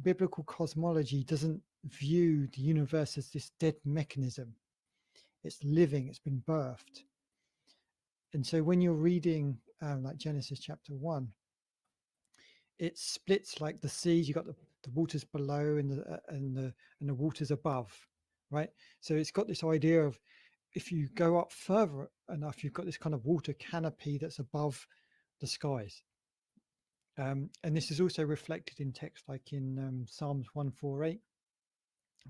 biblical cosmology doesn't view the universe as this dead mechanism. It's living, it's been birthed. And so when you're reading like Genesis chapter 1, it splits like the seas. You got the waters below and the waters above, right? So it's got this idea of, if you go up further enough, you've got this kind of water canopy that's above the skies. And this is also reflected in text like in Psalms 148,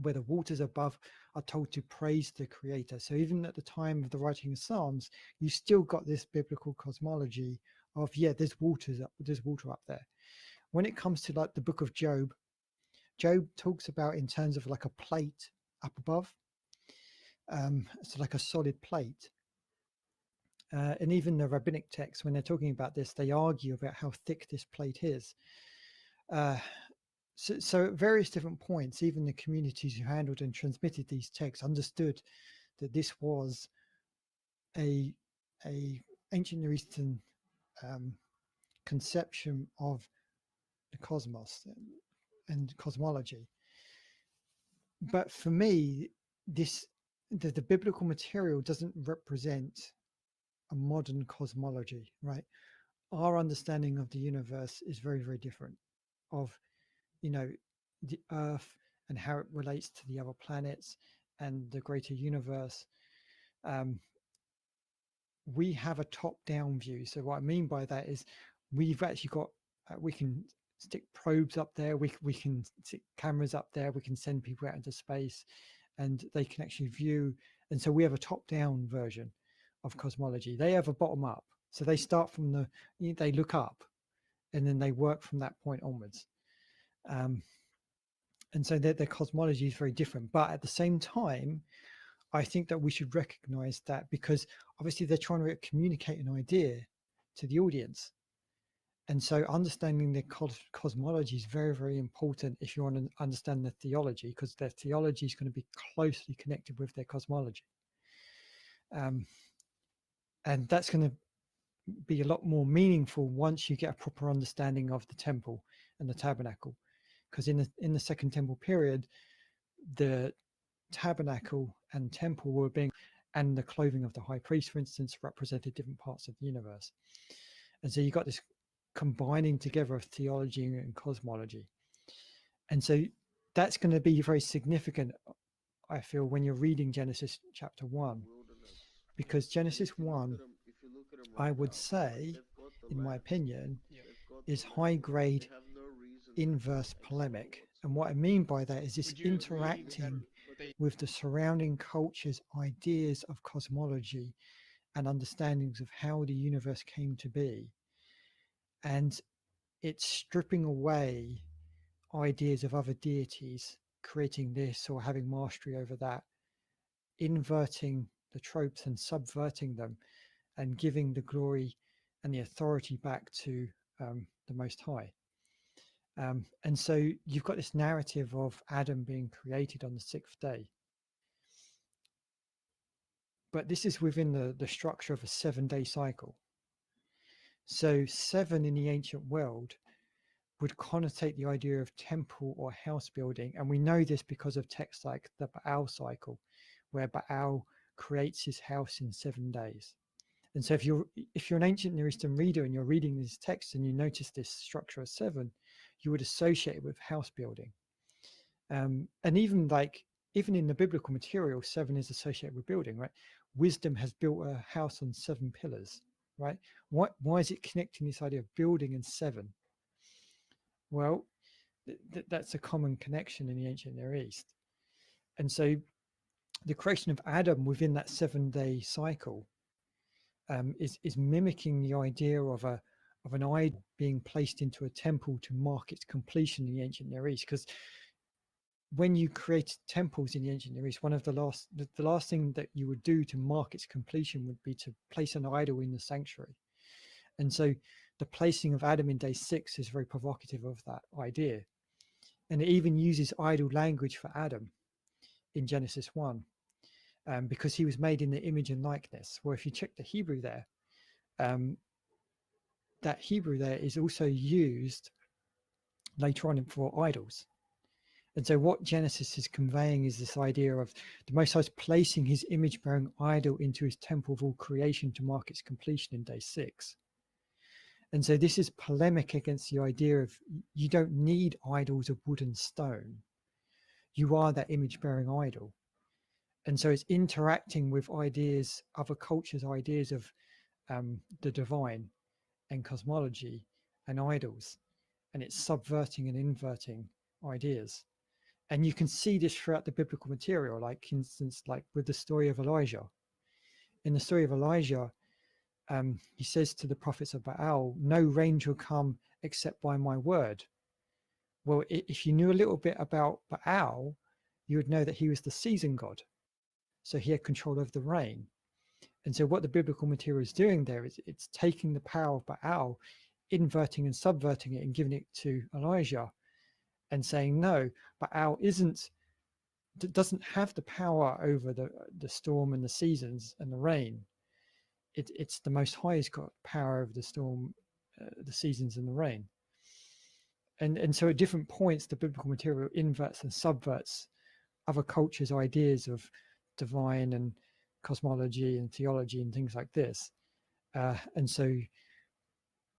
where the waters above are told to praise the Creator. So even at the time of the writing of Psalms, you still got this biblical cosmology of, yeah, there's water up there. When it comes to like the book of Job, Job talks about in terms of like a plate up above, so like a solid plate. And even the rabbinic texts, when they're talking about this, they argue about how thick this plate is. So at various different points, even the communities who handled and transmitted these texts understood that this was a ancient Near Eastern conception of the cosmos and cosmology. But for me, the biblical material doesn't represent a modern cosmology, right? Our understanding of the universe is very, very different of, the Earth and how it relates to the other planets and the greater universe. Um, we have a top-down view. So what I mean by that is we've actually got, we can stick probes up there, we can stick cameras up there, we can send people out into space, and they can actually view. And so we have a top-down version of cosmology. They have a bottom-up. So they start from they look up, and then they work from that point onwards. And so their cosmology is very different. But at the same time, I think that we should recognize that, because obviously they're trying to communicate an idea to the audience. And so understanding their cosmology is very, very important if you want to understand their theology, because their theology is going to be closely connected with their cosmology. And that's going to be a lot more meaningful once you get a proper understanding of the temple and the tabernacle. Because in the Second Temple period, the tabernacle and temple were being, and the clothing of the high priest, for instance, represented different parts of the universe. And so you got this combining together of theology and cosmology. And so that's going to be very significant, I feel, when you're reading Genesis chapter 1, because Genesis 1, I would say, in my opinion, is high grade inverse polemic. And what I mean by that is this interacting with the surrounding culture's ideas of cosmology and understandings of how the universe came to be. And it's stripping away ideas of other deities creating this or having mastery over that, inverting the tropes and subverting them, and giving the glory and the authority back to the Most High. And so you've got this narrative of Adam being created on the sixth day. But this is within the structure of a 7-day cycle. So 7 in the ancient world would connotate the idea of temple or house building. And we know this because of texts like the Baal cycle, where Baal creates his house in 7 days. And so if you're an ancient Near Eastern reader and you're reading these texts and you notice this structure of 7, you would associate it with house building. And even in the biblical material, 7 is associated with building, right? Wisdom has built a house on 7 pillars, right? Why is it connecting this idea of building and 7? Well, that's a common connection in the ancient Near East. And so the creation of Adam within that 7-day cycle is mimicking the idea of an idol being placed into a temple to mark its completion in the ancient Near East. Because when you create temples in the ancient Near East, one of the last thing that you would do to mark its completion would be to place an idol in the sanctuary. And so the placing of Adam in day 6 is very provocative of that idea. And it even uses idol language for Adam in Genesis 1, because he was made in the image and likeness. Well, if you check the Hebrew there, that Hebrew there is also used, later on for idols. And so what Genesis is conveying is this idea of the Most High placing his image-bearing idol into his temple of all creation to mark its completion in day 6. And so this is polemic against the idea of you don't need idols of wood and stone. You are that image-bearing idol. And so it's interacting with ideas, other cultures' ideas of the divine and cosmology and idols. And it's subverting and inverting ideas. And you can see this throughout the biblical material, like, for instance, like with the story of Elijah. In the story of Elijah, he says to the prophets of Baal, no rain shall come except by my word. Well, if you knew a little bit about Baal, you would know that he was the season god. So he had control of the rain. And so what the biblical material is doing there is it's taking the power of Baal, inverting and subverting it and giving it to Elijah and saying, no, Baal doesn't have the power over the storm and the seasons and the rain. It's the Most High's got power over the storm, the seasons and the rain. And so at different points, the biblical material inverts and subverts other cultures' ideas of divine and cosmology and theology and things like this. And so